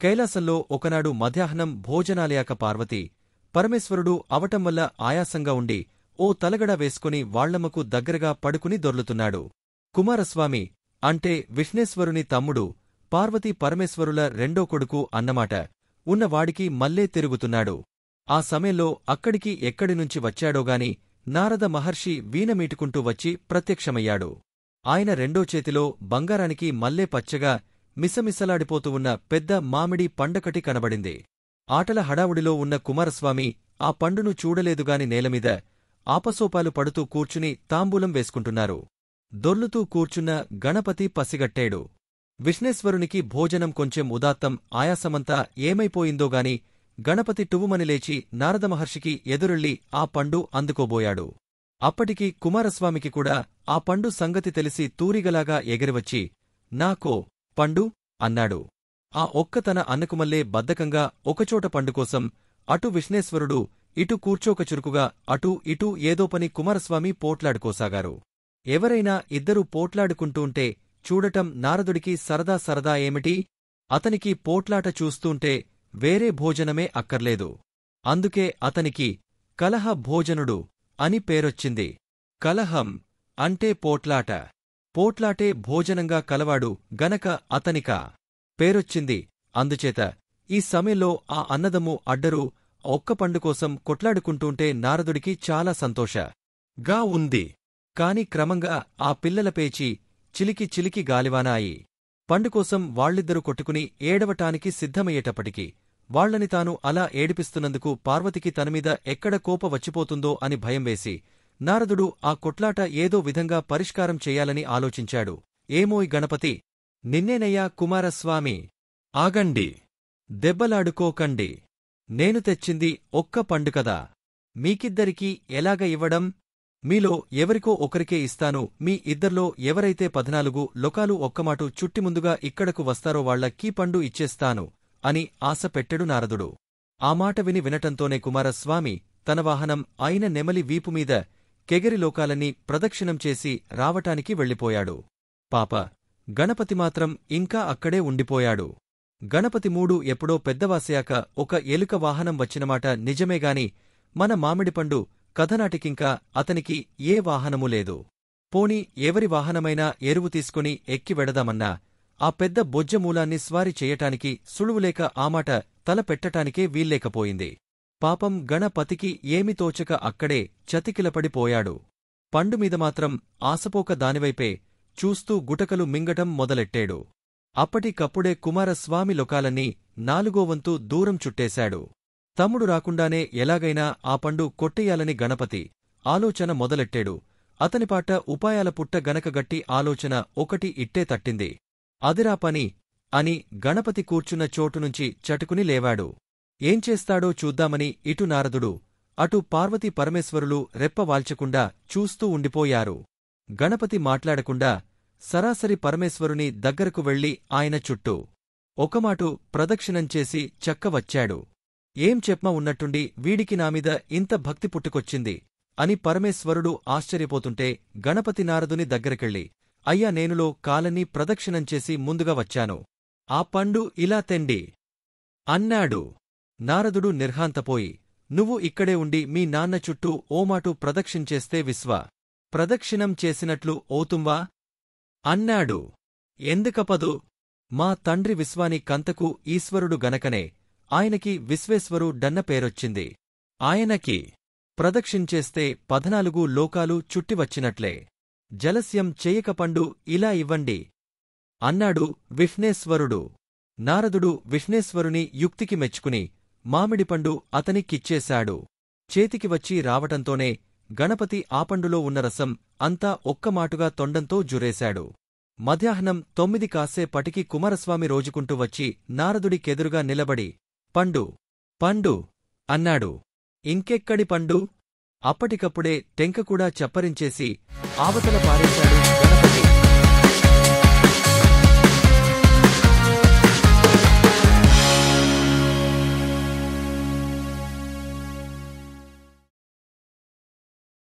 కైలాసంలో ఒకనాడు మధ్యాహ్నం భోజనాలయాక పార్వతి పరమేశ్వరుడు అవటం వల్ల ఆయాసంగా ఉండి ఓ తలగడ వేసుకుని వాళ్లమ్మకు దగ్గరగా పడుకుని దొర్లుతున్నాడు. కుమారస్వామి అంటే విఘ్నేశ్వరుని తమ్ముడు పార్వతీ పరమేశ్వరుల రెండో కొడుకు అన్నమాట ఉన్నవాడికి మల్లే తిరుగుతున్నాడు. ఆ సమయంలో అక్కడికి ఎక్కడినుంచి వచ్చాడోగాని నారద మహర్షి వీణమీటుకుంటూ వచ్చి ప్రత్యక్షమయ్యాడు. ఆయన రెండో చేతిలో బంగారానికి మల్లే పచ్చగా మిసమిసలాడిపోతూ ఉన్న పెద్ద మామిడి పండకటి కనబడింది. ఆటల హడావుడిలో ఉన్న కుమారస్వామి ఆ పండును చూడలేదుగాని నేలమీద ఆపసోపాలు పడుతూ కూర్చుని తాంబూలం వేసుకుంటున్నారు. దొర్లుతూ కూర్చున్న గణపతి పసిగట్టాడు. విఘ్నేశ్వరునికి భోజనం కొంచెం ఉదాత్తం ఆయాసమంతా ఏమైపోయిందోగాని గణపతి టువుమని లేచి నారదమహర్షికి ఎదురెళ్ళి ఆ పండు అందుకోబోయాడు. అప్పటికి కుమారస్వామికి కూడా ఆ పండు సంగతి తెలిసి తూరిగలాగా ఎగిరివచ్చి నాకో పండు అన్నాడు. ఆ ఒక్క తన అన్నకుమల్లే బద్ధకంగా ఒకచోట పండుకోసం అటు విఘ్నేశ్వరుడు ఇటు కూర్చోక చురుకుగా అటూ ఇటూ ఏదో పని కుమారస్వామి పోట్లాడుకోసాగారు. ఎవరైనా ఇద్దరూ పోట్లాడుకుంటూంటే చూడటం నారదుడికి సరదా సరదా ఏమిటి? అతనికి పోట్లాట చూస్తూంటే వేరే భోజనమే అక్కర్లేదు. అందుకే అతనికి కలహ భోజనుడు అని పేరొచ్చింది. కలహం అంటే పోట్లాట. పోట్లాటే భోజనంగా కలవాడు గనక అతనికా పేరొచ్చింది. అందుచేత ఈ సమయంలో ఆ అన్నదమ్ము అడ్డరూ ఒక్క పండుకోసం కొట్లాడుకుంటూంటే నారదుడికి చాలా సంతోషగా ఉంది. కాని క్రమంగా ఆ పిల్లల పేచి చిలికి చిలికి గాలివాన అయి పండుకోసం వాళ్ళిద్దరూ కొట్టుకుని ఏడవటానికి సిద్ధమయ్యేటప్పటికి వాళ్లని తాను అలా ఏడిపిస్తున్నందుకు పార్వతికి తనమీద ఎక్కడ కోప వచ్చిపోతుందో అని భయం వేసి నారదుడు ఆ కొట్లాట ఏదో విధంగా పరిష్కారం చెయ్యాలని ఆలోచించాడు. ఏమోయ్ గణపతి, నిన్నేనయ్యా కుమారస్వామి, ఆగండి, దెబ్బలాడుకోకండి. నేను తెచ్చింది ఒక్క పండుకదా, మీకిద్దరికీ ఎలాగ ఇవ్వడం? మీలో ఎవరికో ఒకరికే ఇస్తాను. మీ ఇద్దర్లో ఎవరైతే 14 లోకాలు ఒక్కమాటు చుట్టి ముందుగా ఇక్కడకు వస్తారో వాళ్లకీ పండు ఇచ్చేస్తాను అని ఆశ పెట్టెడు నారదుడు. ఆ మాట వినటంతోనే కుమారస్వామి తన వాహనం అయిన నెమలి వీపుమీద కెగరి లోకాలన్నీ ప్రదక్షిణం చేసి రావటానికి వెళ్ళిపోయాడు. పాప గణపతి మాత్రం ఇంకా అక్కడే ఉండిపోయాడు. గణపతి మూడు ఎప్పుడో పెద్దవాసయాక ఒక ఎలుక వాహనం వచ్చినమాట నిజమేగాని మన మామిడిపండు కథనాటికింకా అతనికి ఏ వాహనమూ లేదు. పోని ఎవరి వాహనమైనా ఎరువు తీసుకుని ఎక్కి వెడదామన్నా ఆ పెద్ద బొజ్జమూలాన్ని స్వారీ చెయ్యటానికి సుళువులేక ఆమాట తల పెట్టటానికే వీల్లేకపోయింది. పాపం గణపతికి ఏమి తోచక అక్కడే చతికిలపడిపోయాడు. పండుమీద మాత్రం ఆసపోక దానివైపే చూస్తూ గుటకలు మింగటం మొదలెట్టాడు. అప్పటికప్పుడే కుమారస్వామి లోకాలన్నీ 4వ వంతు దూరం చుట్టేశాడు. తమ్ముడు రాకుండానే ఎలాగైనా ఆ పండు కొట్టెయ్యాలని గణపతి ఆలోచన మొదలెట్టాడు. అతనిపాట ఉపాయాల పుట్ట గనక గట్టి ఆలోచన ఒకటి ఇట్టే తట్టింది. అదిరా పని అని గణపతి కూర్చున్న చోటునుంచి చటుకుని లేవాడు. ఏం చేస్తాడో చూద్దామని ఇటు నారదుడు అటు పార్వతీ పరమేశ్వరులు రెప్పవాల్చకుండా చూస్తూ ఉండిపోయారు. గణపతి మాట్లాడకుండా సరాసరి పరమేశ్వరుని దగ్గరకు వెళ్లి ఆయన చుట్టూ ఒకమాటు ప్రదక్షిణంచేసి చక్కవచ్చాడు. ఏం చెప్పమ ఉన్నట్టుండి వీడికి నామీద ఇంత భక్తి పుట్టుకొచ్చింది అని పరమేశ్వరుడు ఆశ్చర్యపోతుంటే గణపతి నారదుని దగ్గరకెళ్ళి అయ్యా నేనులో కాలనీ ప్రదక్షిణంచేసి ముందుగా వచ్చాను. ఆ పండు ఇలా తెండి అన్నాడు. నారదుడు నిర్ఘాంతపోయి నువ్వు ఇక్కడే ఉండి మీ నాన్న చుట్టూ ఓమాటు ప్రదక్షించేస్తే విశ్వ ప్రదక్షిణం చేసినట్లు అవుతుంవా అన్నాడు. ఎందుకపదు? మా తండ్రి విశ్వాని కంతకు ఈశ్వరుడు గనకనే ఆయనకి విశ్వేశ్వరు డన్న పేరొచ్చింది. ఆయనకి ప్రదక్షించేస్తే 14 లోకాలు చుట్టివచ్చినట్లే. జలస్యం చేయకపండు ఇలా ఇవ్వండి అన్నాడు విఘ్నేశ్వరుడు. నారదుడు విఘ్నేశ్వరుని యుక్తికి మెచ్చుకుని మామిడిపండు అతనికిచ్చేశాడు. చేతికి వచ్చి రావటంతోనే గణపతి ఆపండులో ఉన్న రసం అంతా ఒక్కమాటుగా తొండంతో జురేశాడు. మధ్యాహ్నం 9 కాసేపటికి కుమారస్వామి రోజుకుంటూ వచ్చి నారదుడికెదురుగా నిలబడి పండు పండు అన్నాడు. ఇంకెక్కడి పండు? అప్పటికప్పుడే టెంకకూడా చప్పరించేసి ఆవతల పారేశాడు.